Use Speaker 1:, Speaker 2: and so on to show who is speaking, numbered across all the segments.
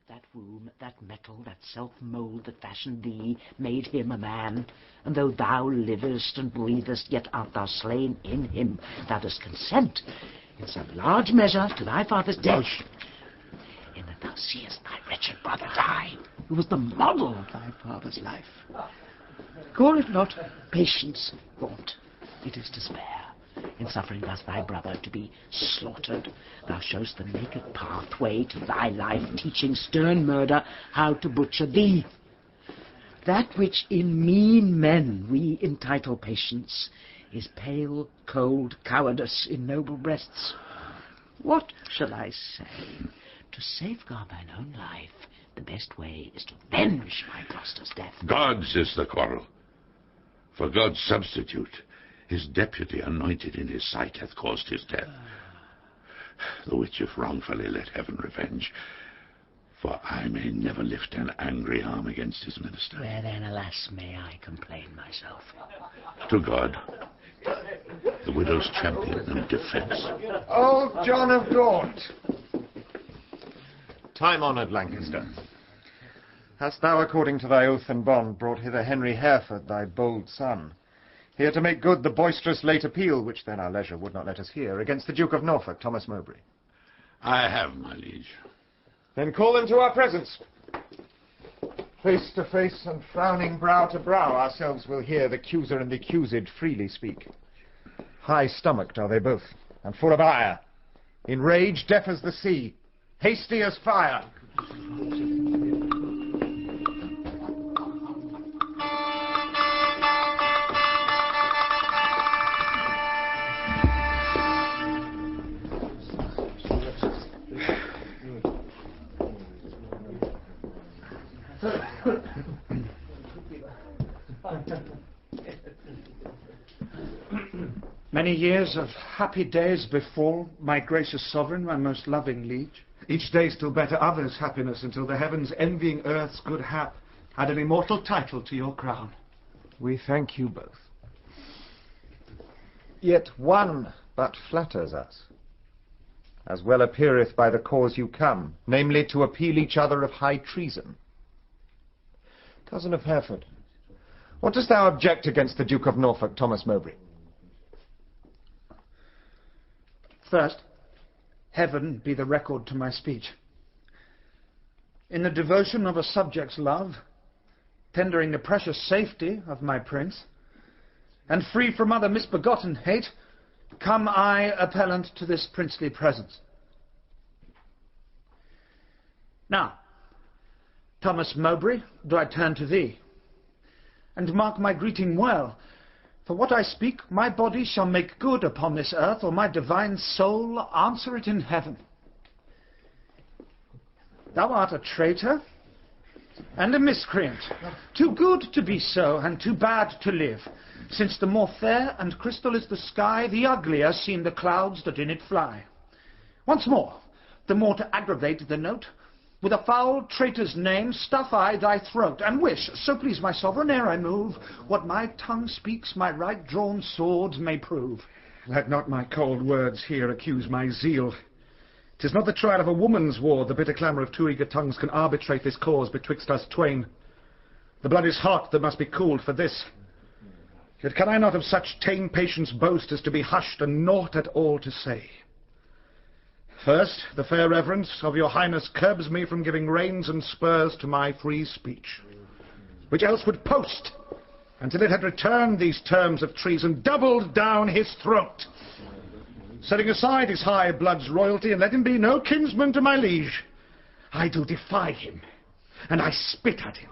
Speaker 1: that womb, that metal, that self-mould that fashioned thee, made him a man. And though thou livest and breathest, yet art thou slain in him. Thou dost consent, in some large measure, to thy father's death, in that thou seest thy wretched brother die, who was the model of thy father's life. Call it not patience, thought, it is despair. In suffering thus thy brother to be slaughtered, thou showst the naked pathway to thy life, teaching stern murder how to butcher thee. That which in mean men we entitle patience is pale, cold cowardice in noble breasts. What shall I say? To safeguard thine own life, the best way is to avenge my Gloucester's death.
Speaker 2: God's is the quarrel. For God's substitute, his deputy anointed in his sight, hath caused his death. The which if wrongfully, let heaven revenge, for I may never lift an angry arm against his minister.
Speaker 1: Where then, alas, may I complain myself?
Speaker 2: To God, the widow's champion and defence.
Speaker 3: Old John of Gaunt, time-honoured Lancaster, hast thou, according to thy oath and bond, brought hither Henry Hereford, thy bold son, here to make good the boisterous late appeal, which then our leisure would not let us hear, against the Duke of Norfolk, Thomas Mowbray?
Speaker 2: I have, my liege.
Speaker 3: Then call him to our presence. Face to face and frowning brow to brow, ourselves will hear the accuser and the accused freely speak. High-stomached are they both, and full of ire, in rage deaf as the sea, hasty as fire.
Speaker 4: Many years of happy days befall, my gracious sovereign, my most loving liege. Each day still better others' happiness, until the heavens, envying earth's good hap, had an immortal title to your crown.
Speaker 3: We thank you both. Yet one but flatters us, as well appeareth by the cause you come, namely to appeal each other of high treason. Cousin of Hereford, what dost thou object against the Duke of Norfolk, Thomas Mowbray?
Speaker 4: First, heaven be the record to my speech. In the devotion of a subject's love, tendering the precious safety of my prince, and free from other misbegotten hate, come I, appellant to this princely presence. Now, Thomas Mowbray, do I turn to thee, and mark my greeting well, for what I speak, my body shall make good upon this earth, or my divine soul answer it in heaven. Thou art a traitor and a miscreant, too good to be so, and too bad to live, since the more fair and crystal is the sky, the uglier seem the clouds that in it fly. Once more, the more to aggravate the note, with a foul traitor's name stuff I thy throat, and wish, so please my sovereign, ere I move, what my tongue speaks my right drawn sword may prove. Let not my cold words here accuse my zeal. 'Tis not the trial of a woman's war, the bitter clamour of two eager tongues can arbitrate this cause betwixt us twain. The blood is hot that must be cooled for this. Yet can I not of such tame patience boast as to be hushed and naught at all to say. First, the fair reverence of your highness curbs me from giving reins and spurs to my free speech, which else would post, until it had returned these terms of treason, doubled down his throat, setting aside his high blood's royalty, and let him be no kinsman to my liege. I do defy him, and I spit at him,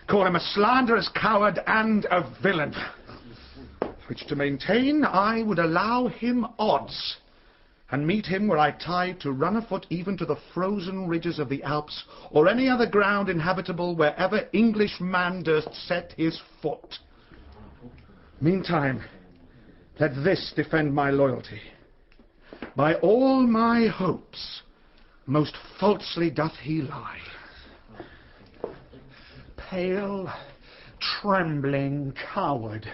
Speaker 4: call him a slanderous coward and a villain, which to maintain I would allow him odds, and meet him were I tied to run afoot even to the frozen ridges of the Alps, or any other ground inhabitable wherever English man durst set his foot. Meantime, let this defend my loyalty. By all my hopes, most falsely doth he lie. Pale, trembling coward,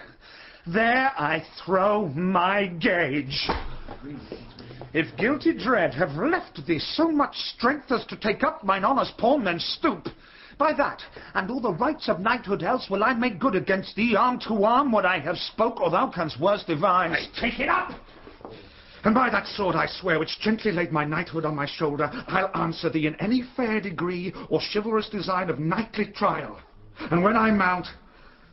Speaker 4: there I throw my gage. if guilty dread have left thee so much strength as to take up mine honour's pawn, then stoop. By that, and all the rights of knighthood else, will I make good against thee, arm to arm, what I have spoke, or thou canst worse devise.
Speaker 5: Take it up!
Speaker 4: And by that sword I swear, which gently laid my knighthood on my shoulder, I'll answer thee in any fair degree or chivalrous design of knightly trial. And when I mount,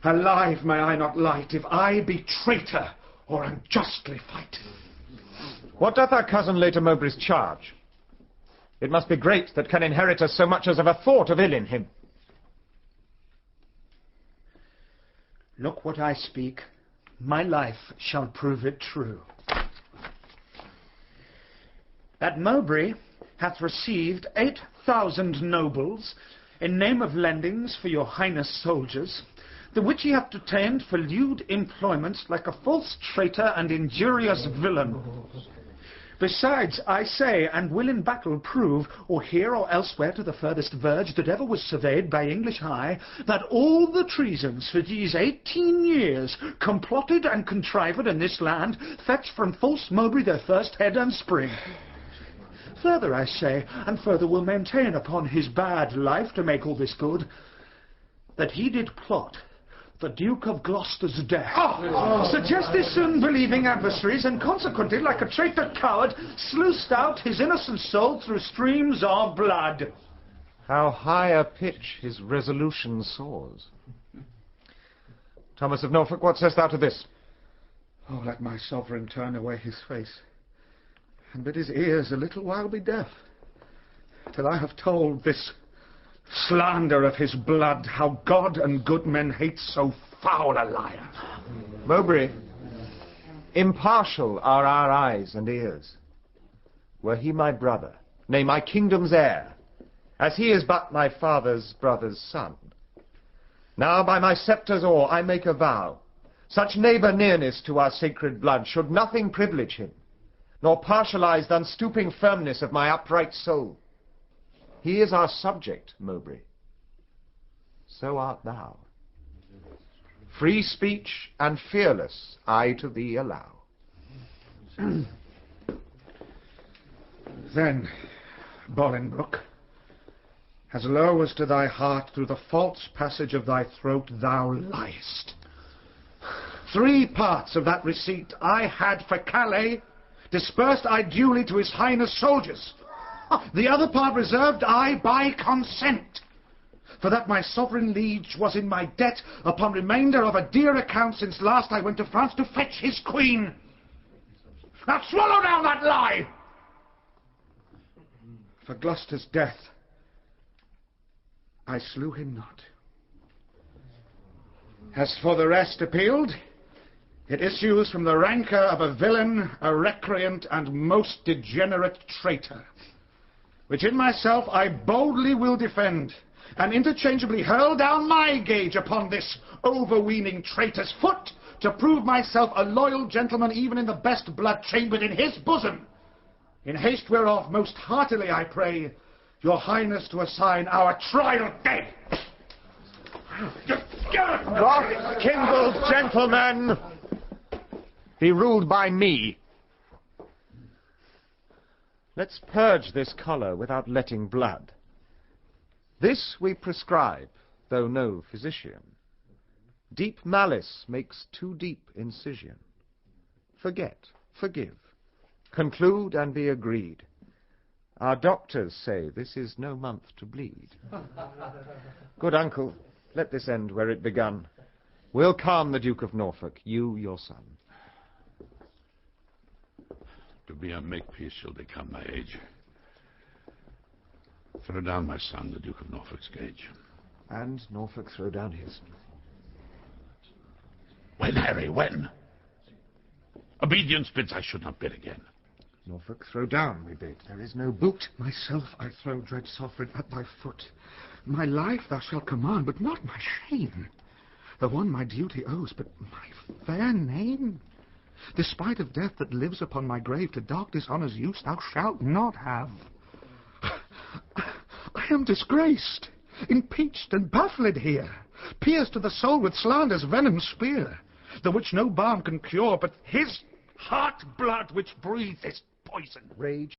Speaker 4: alive may I not light, if I be traitor or unjustly fight.
Speaker 3: What doth our cousin Lady Mowbray's charge? It must be great that can inherit us so much as of a thought of ill in him.
Speaker 4: Look what I speak, my life shall prove it true. That Mowbray hath received 8,000 nobles in name of lendings for your highness soldiers, the which he hath detained for lewd employments like a false traitor and injurious villain. Besides, I say, and will in battle prove, or here or elsewhere to the furthest verge that ever was surveyed by English eye, that all the treasons for these 18 years, complotted and contrived in this land, fetched from false Mowbray their first head and spring. Further I say, and further will maintain upon his bad life to make all this good, that he did plot the Duke of Gloucester's death, suggest his soon-believing adversaries, and consequently, like a traitor coward, sluiced out his innocent soul through streams of blood.
Speaker 3: How high a pitch his resolution soars. Thomas of Norfolk, what sayest thou to this?
Speaker 4: Oh, let my sovereign turn away his face, and bid his ears a little while be deaf, till I have told this slander of his blood, how God and good men hate so foul a liar.
Speaker 3: Mowbray, impartial are our eyes and ears. Were he my brother, nay, my kingdom's heir, as he is but my father's brother's son. Now by my sceptre's oar I make a vow, such neighbour nearness to our sacred blood should nothing privilege him, nor partialize the unstooping firmness of my upright soul. He is our subject, Mowbray. So art thou. Free speech and fearless I to thee allow.
Speaker 4: Then, Bolingbroke, as low as to thy heart through the false passage of thy throat thou liest. 3 parts of that receipt I had for Calais, dispersed I duly to his highness soldiers. The other part reserved I by consent, for that my sovereign liege was in my debt upon remainder of a dear account since last I went to France to fetch his queen. Now swallow down that lie! For Gloucester's death, I slew him not. As for the rest appealed, it issues from the rancour of a villain, a recreant, and most degenerate traitor, which in myself I boldly will defend, and interchangeably hurl down my gage upon this overweening traitor's foot, to prove myself a loyal gentleman even in the best blood chambered in his bosom. In haste whereof most heartily I pray your highness to assign our trial day.
Speaker 3: Wrath kindled, gentlemen, be ruled by me. Let's purge this collar without letting blood. This we prescribe, though no physician. Deep malice makes too deep incision. Forget, forgive, conclude and be agreed. Our doctors say this is no month to bleed. Good uncle, let this end where it begun. We'll calm the Duke of Norfolk, you your son.
Speaker 2: To be a makepeace shall become my age. Throw down my son, the Duke of Norfolk's gage.
Speaker 3: And Norfolk throw down his.
Speaker 2: When, Harry, when? Obedience bids I should not bid again.
Speaker 3: Norfolk throw down, we bid. There is no boot.
Speaker 4: Myself I throw, dread sovereign, at thy foot. My life thou shalt command, but not my shame. The one my duty owes, but my fair name. Despite of death that lives upon my grave, to dark dishonour's use thou shalt not have. I am disgraced, impeached and baffled here, pierced to the soul with slander's venom spear, the which no balm can cure, but his heart blood which breathes this
Speaker 5: poison.
Speaker 3: Rage